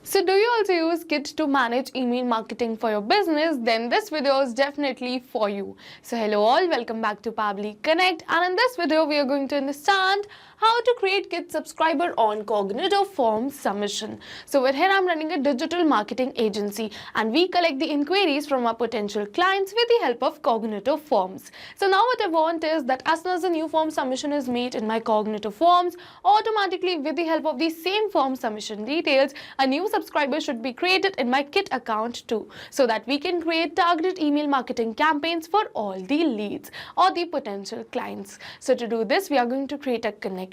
So do you also use Git to manage email marketing for your business? Then this video is definitely for you. So hello all, welcome back to Pabbly Connect, and in this video we are going to understand how to create Git subscriber on Cognitive Forms Submission. So over here I'm running a digital marketing agency and we collect the inquiries from our potential clients with the help of Cognitive Forms. So now what I want is that as soon as a new form submission is made in my Cognitive Forms, automatically with the help of the same form submission details, a new subscriber should be created in my Git account too, so that we can create targeted email marketing campaigns for all the leads or the potential clients. So to do this, we are going to create a connection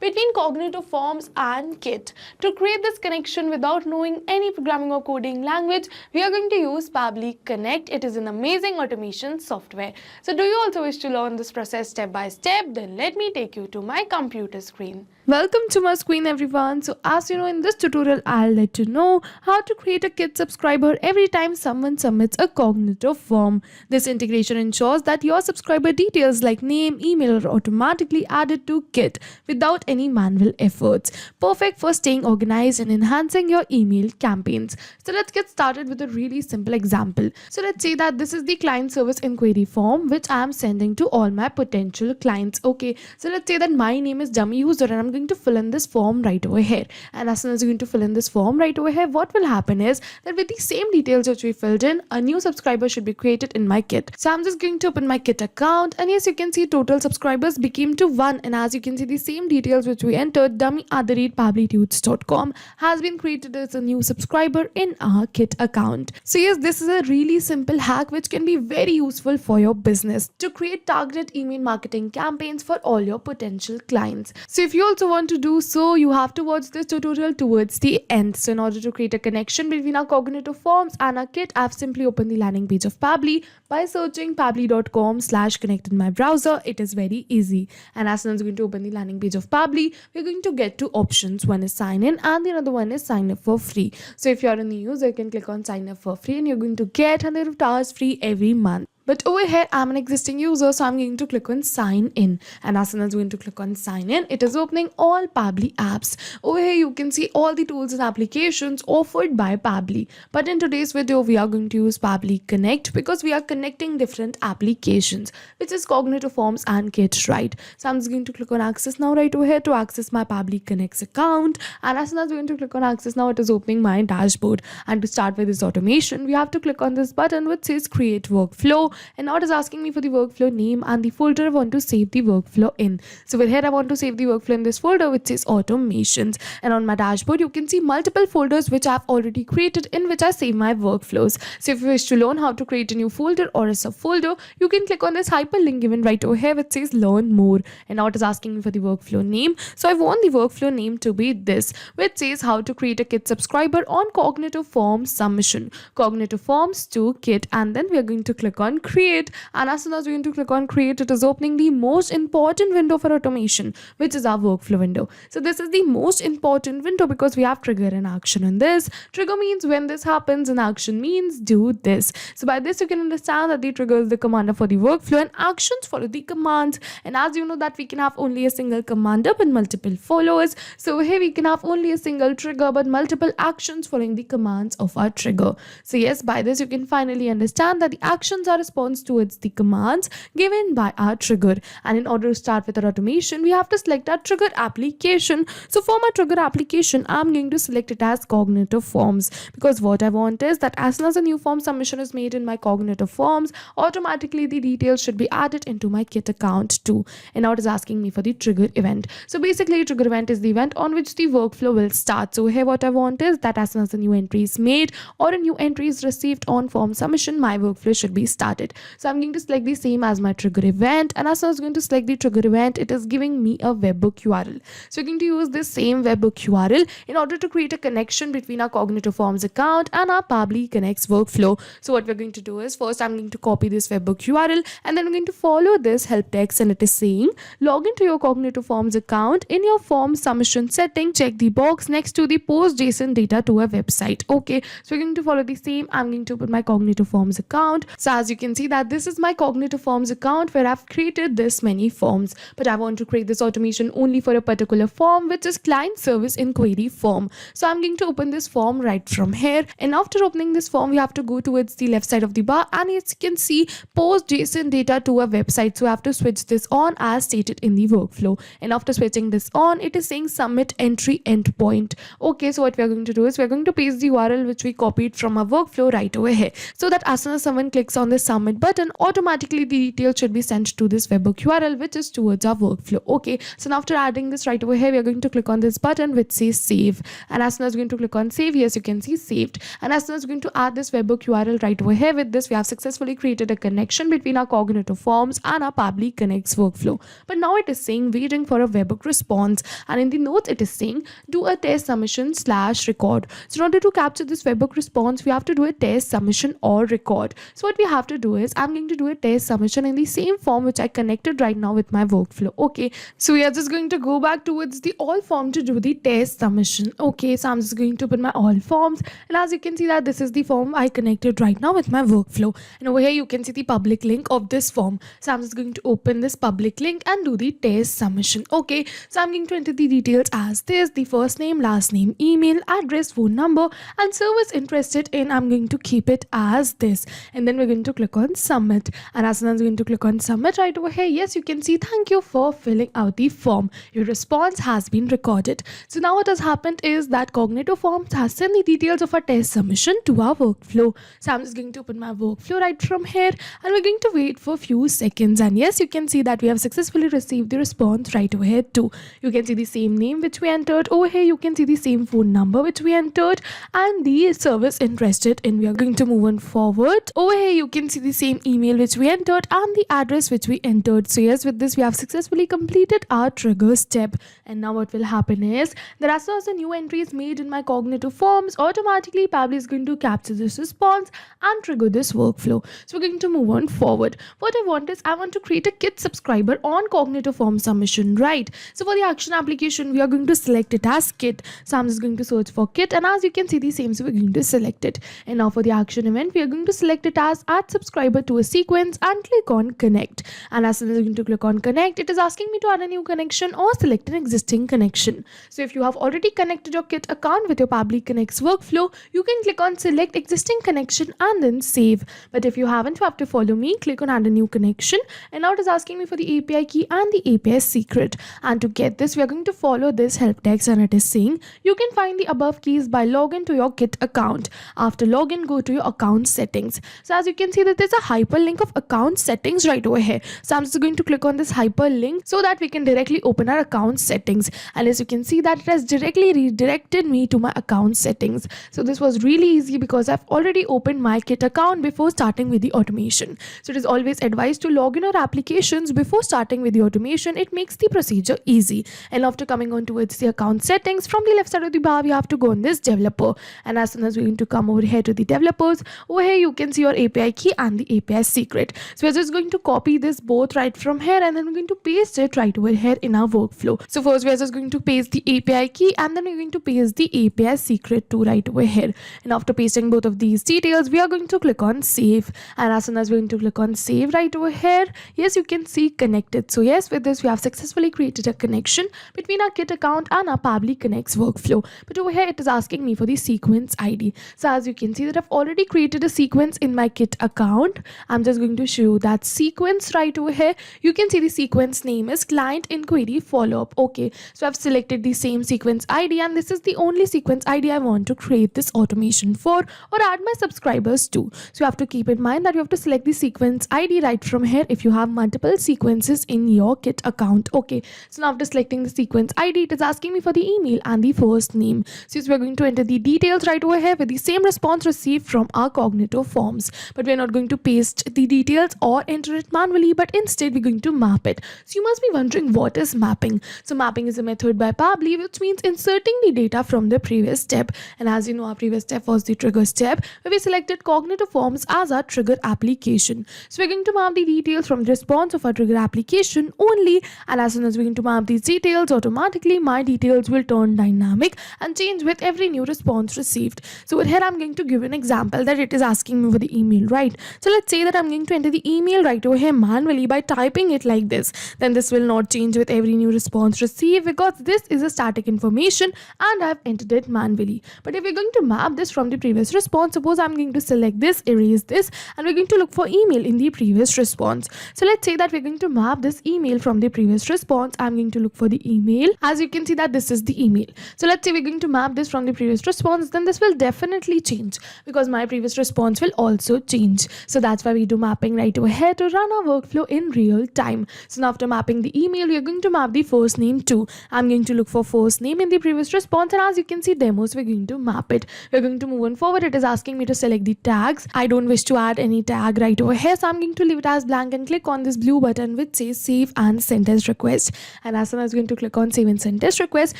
between Cognitive Forms and Git. To create this connection without knowing any programming or coding language, we are going to use Pabbly Connect. It is an amazing automation software. So do you also wish to learn this process step by step? Then let me take you to my computer screen. Welcome to my screen everyone. So as you know, in this tutorial I'll let you know how to create a Git subscriber every time someone submits a Cognitive form. This integration ensures that your subscriber details like name, email are automatically added to Git without any manual efforts. Perfect for staying organized and enhancing your email campaigns. So let's get started with a really simple example. So let's say that this is the client service inquiry form which I am sending to all my potential clients. Okay, so let's say that my name is dummy user and I'm going to fill in this form right over here, and as soon as you're going to fill in this form right over here, what will happen is that with the same details which we filled in, a new subscriber should be created in my Git. So I'm just going to open my Git account, and yes, you can see total subscribers became to 1, and as you can see the same details which we entered, dummy@pabblytudes.com has been created as a new subscriber in our Git account. So yes, this is a really simple hack which can be very useful for your business to create targeted email marketing campaigns for all your potential clients. So if you also want to do so, you have to watch this tutorial towards the end. So in order to create a connection between our Cognitive Forms and our Git, I've simply opened the landing page of Pabbly by searching pabbly.com/connect in my browser. It is very easy, and as soon as you're going to open the landing page of Pabbly, we're going to get two options. One is sign in and the other one is sign up for free. So if you're a new user, you can click on sign up for free and you're going to get 100 hours free every month. But over here, I'm an existing user, so I'm going to click on sign in. And as soon as you're going to click on sign in, it is opening all Pabbly apps. Over here, you can see all the tools and applications offered by Pabbly. But in today's video, we are going to use Pabbly Connect because we are connecting different applications, which is Cognitive Forms and Git, right? So I'm just going to click on access now right over here to access my Pabbly Connects account. And as soon as we're going to click on access now, it is opening my dashboard. And to start with this automation, we have to click on this button which says create workflow. And now it is asking me for the workflow name and the folder I want to save the workflow in. So over here I want to save the workflow in this folder which says automations, and on my dashboard you can see multiple folders which I've already created in which I save my workflows. So if you wish to learn how to create a new folder or a subfolder, you can click on this hyperlink given right over here which says learn more, and now it is asking me for the workflow name. So I want the workflow name to be this, which says how to create a Git subscriber on Cognitive Forms submission, Cognitive Forms to Git, and then we are going to click on create. And as soon as we're going to click on create, it is opening the most important window for automation, which is our workflow window. So this is the most important window because we have trigger and action in this. Trigger means when this happens and action means do this. So by this you can understand that the trigger is the commander for the workflow and actions follow the commands. And as you know that we can have only a single commander but multiple followers. So here we can have only a single trigger but multiple actions following the commands of our trigger. So yes, by this you can finally understand that the actions are response towards the commands given by our trigger. And in order to start with our automation, we have to select our trigger application. So for my trigger application, I'm going to select it as Cognitive Forms because what I want is that as soon as a new form submission is made in my Cognitive Forms, automatically the details should be added into my Git account too. And now it is asking me for the trigger event. So basically trigger event is the event on which the workflow will start. So here what I want is that as soon as a new entry is made or a new entry is received on form submission, my workflow should be started. So I'm going to select the same as my trigger event, and as I was going to select the trigger event, it is giving me a webhook URL. So we're going to use this same webhook URL in order to create a connection between our Cognitive Forms account and our Pabbly Connects workflow. So what we're going to do is first I'm going to copy this webhook URL and then I'm going to follow this help text, and it is saying log into your Cognitive Forms account. In your form submission setting, check the box next to the post JSON data to a website. Okay, so we're going to follow the same. I'm going to put my Cognitive Forms account. So as you can can see that this is my Cognitive Forms account where I've created this many forms, but I want to create this automation only for a particular form, which is client service inquiry form. So I'm going to open this form right from here, and after opening this form we have to go towards the left side of the bar, and as you can see, post JSON data to a website. So I have to switch this on as stated in the workflow, and after switching this on, it is saying submit entry endpoint. Okay, so what we are going to do is we're going to paste the URL which we copied from our workflow right over here, so that as soon as someone clicks on the submit button, automatically the details should be sent to this webhook URL which is towards our workflow. Okay, so now after adding this right over here, we are going to click on this button which says save, and as soon as we're going to click on save, yes, you can see saved. And as soon as we're going to add this webhook URL right over here, with this we have successfully created a connection between our Cognitive Forms and our Pabbly Connects workflow. But now it is saying waiting for a webhook response, and in the notes it is saying do a test submission / record. So in order to capture this webhook response, we have to do a test submission or record. So what we have to do is I'm going to do a test submission in the same form which I connected right now with my workflow. Okay, so we are just going to go back towards the all form to do the test submission. Okay, so I'm just going to open my all forms, and as you can see that this is the form I connected right now with my workflow, and over here you can see the public link of this form. So I'm just going to open this public link and do the test submission. Okay, so I'm going to enter the details as this: the first name, last name, email, address, phone number, and service interested in. I'm going to keep it as this, and then we're going to click on submit, and as soon as we're going to click on submit right over here, yes, you can see thank you for filling out the form, your response has been recorded. So now what has happened is that Cognitive Forms has sent the details of our test submission to our workflow. So I'm just going to open my workflow right from here, and we're going to wait for a few seconds, and yes, you can see that we have successfully received the response right over here too. You can see the same name which we entered over here, you can see the same phone number which we entered, and the service interested in. We are going to move on forward. Over here you can see the same email which we entered and the address which we entered. So yes, with this we have successfully completed our trigger step, and now what will happen is that as soon as a new entry is made in my Cognitive Forms, automatically Pabbly is going to capture this response and trigger this workflow. So we're going to move on forward. What I want is I want to create a Kit subscriber on Cognitive Forms submission, right? So for the action application, we are going to select it as Kit. So I'm just going to search for Kit, and as you can see the same, so we're going to select it. And now for the action event, we are going to select it as add subscriber to a sequence and click on connect. And as soon as I'm going to click on connect, it is asking me to add a new connection or select an existing connection. So if you have already connected your Kit account with your Pabbly Connects workflow, you can click on select existing connection and then save. But if you haven't, you have to follow me, click on add a new connection, and now it is asking me for the API key and the API secret. And to get this, we are going to follow this help text, and it is saying you can find the above keys by login to your Kit account. After login, go to your account settings. So as you can see that there's a hyperlink of account settings right over here. So I'm just going to click on this hyperlink so that we can directly open our account settings, and as you can see that it has directly redirected me to my account settings. So this was really easy because I've already opened my Kit account before starting with the automation. So it is always advised to log in your applications before starting with the automation. It makes the procedure easy. And after coming on towards the account settings, from the left side of the bar we have to go on this developer, and as soon as we're going to come over here to the developers, over here you can see your API key and the API secret. So we're just going to copy this both right from here, and then we're going to paste it right over here in our workflow. So first we're just going to paste the API key, and then we're going to paste the API secret too right over here. And after pasting both of these details, we are going to click on save, and as soon as we're going to click on save right over here, yes, you can see connected. So yes, with this we have successfully created a connection between our Kit account and our Pabbly Connects workflow. But over here it is asking me for the sequence ID. So as you can see that I've already created a sequence in my Kit account. I'm just going to show you that sequence right over here. You can see the sequence name is client inquiry follow-up. Okay, so I've selected the same sequence ID, and this is the only sequence ID I want to create this automation for or add my subscribers to. So you have to keep in mind that you have to select the sequence ID right from here if you have multiple sequences in your Kit account. Okay, so now after selecting the sequence ID, it is asking me for the email and the first name. So we're going to enter the details right over here with the same response received from our Cognitive Forms, but we're not going to paste the details or enter it manually, but instead we're going to map it. So you must be wondering what is mapping. So mapping is a method by Pabbly which means inserting the data from the previous step, and as you know, our previous step was the trigger step where we selected Cognitive Forms as our trigger application. So we're going to map the details from the response of our trigger application only, and as soon as we're going to map these details, automatically my details will turn dynamic and change with every new response received. So here I'm going to give an example that it is asking me for the email, right? So let's say that I'm going to enter the email right over here manually by typing it like this. Then this will not change with every new response received because this is a static information and I've entered it manually. But if we're going to map this from the previous response, suppose I'm going to select this, erase this, and we're going to look for email in the previous response. So let's say that we're going to map this email from the previous response. I'm going to look for the email. As you can see that this is the email. So let's say we're going to map this from the previous response, then this will definitely change because my previous response will also change. So that's why we do mapping right over here to run our workflow in real time. So now after mapping the email, we are going to map the first name too. I'm going to look for first name in the previous response, and as you can see demos, we're going to map it. We're going to move on forward. It is asking me to select the tags. I don't wish to add any tag right over here, so I'm going to leave it as blank and click on this blue button which says save and send test request. And as soon as I'm going to click on save and send test request,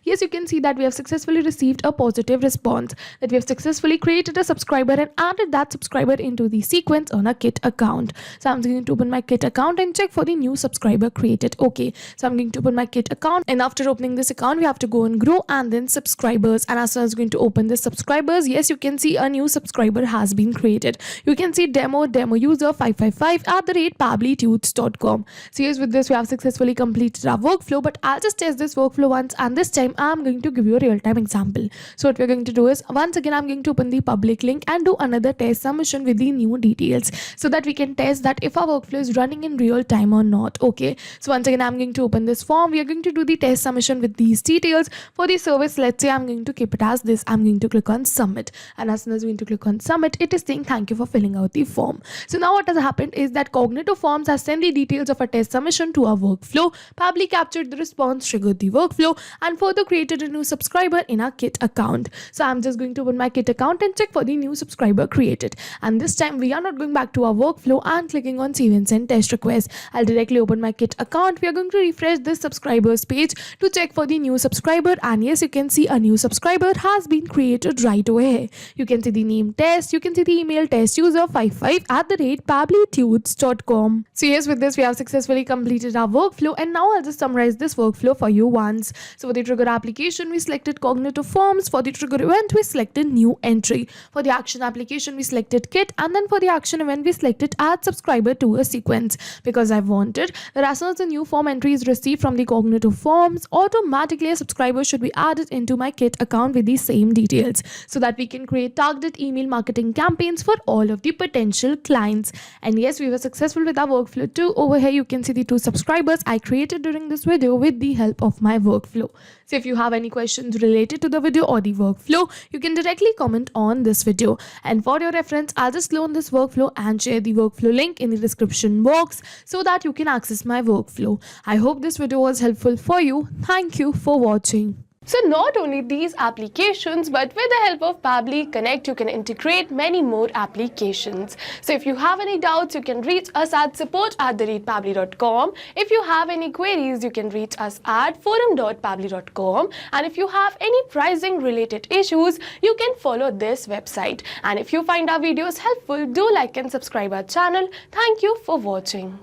yes, you can see that we have successfully received a positive response, that we have successfully created a subscriber and added that subscriber into the sequence on a Kit account. So I'm going to open my Kit account and check for the new subscriber created. Okay, so I'm going to open my Kit account, and after opening this account we have to go on grow and then subscribers. And as soon as I'm going to open this subscribers, yes, you can see a new subscriber has been created. You can see demo user 555 @pablitudes.com. So yes, with this we have successfully completed our workflow, but I'll just test this workflow once, and this time I'm going to give you a real-time example. So what we're going to do is, once again I'm going to open the public link and do another test submission with the new details so that we can test that if our workflow is running in real time or not. Okay, so once again I'm going to open this form. We are going to do the test submission with these details. For the service, let's say I'm going to keep it as this. I'm going to click on submit, and as soon as I'm going to click on submit, it is saying thank you for filling out the form. So now what has happened is that Cognitive Forms has sent the details of a test submission to our workflow. Pabbly captured the response, triggered the workflow, and further created a new subscriber in our Kit account. So I'm just going to open my Kit account and check for the new subscriber created. And this time we are not going back to our workflow and clicking on save and send test request. I'll directly open my Kit account. We are going to refresh this subscribers page to check for the new subscriber, and yes, you can see a new subscriber has been created right over here. You can see the name test, you can see the email test user 55 @pablitudes.com. So yes, with this we have successfully completed our workflow, and now I'll just summarize this workflow for you once. So for the trigger application, we selected Cognitive Forms. For the trigger event, we selected new entry. For the action application, we selected Kit, and then for the action event, we selected add subscriber to a sequence, because I wanted that as soon as a new form entry is received from the Cognitive Forms, automatically a subscriber should be added into my Kit account with the same details, so that we can create targeted email marketing campaigns for all of the potential clients. And yes, we were successful with our workflow too. Over here you can see the 2 subscribers I created during this video with the help of my workflow. So if you have any questions related to the video or the workflow, you can directly comment on this video. And for your reference, I'll just clone this workflow and share the workflow link in the description box so that you can access my workflow. I hope this video was helpful for you. Thank you for watching. So not only these applications, but with the help of Pabbly Connect, you can integrate many more applications. So if you have any doubts, you can reach us at support@pabbly.com. If you have any queries, you can reach us at forum.pabbly.com. And if you have any pricing related issues, you can follow this website. And if you find our videos helpful, do like and subscribe our channel. Thank you for watching.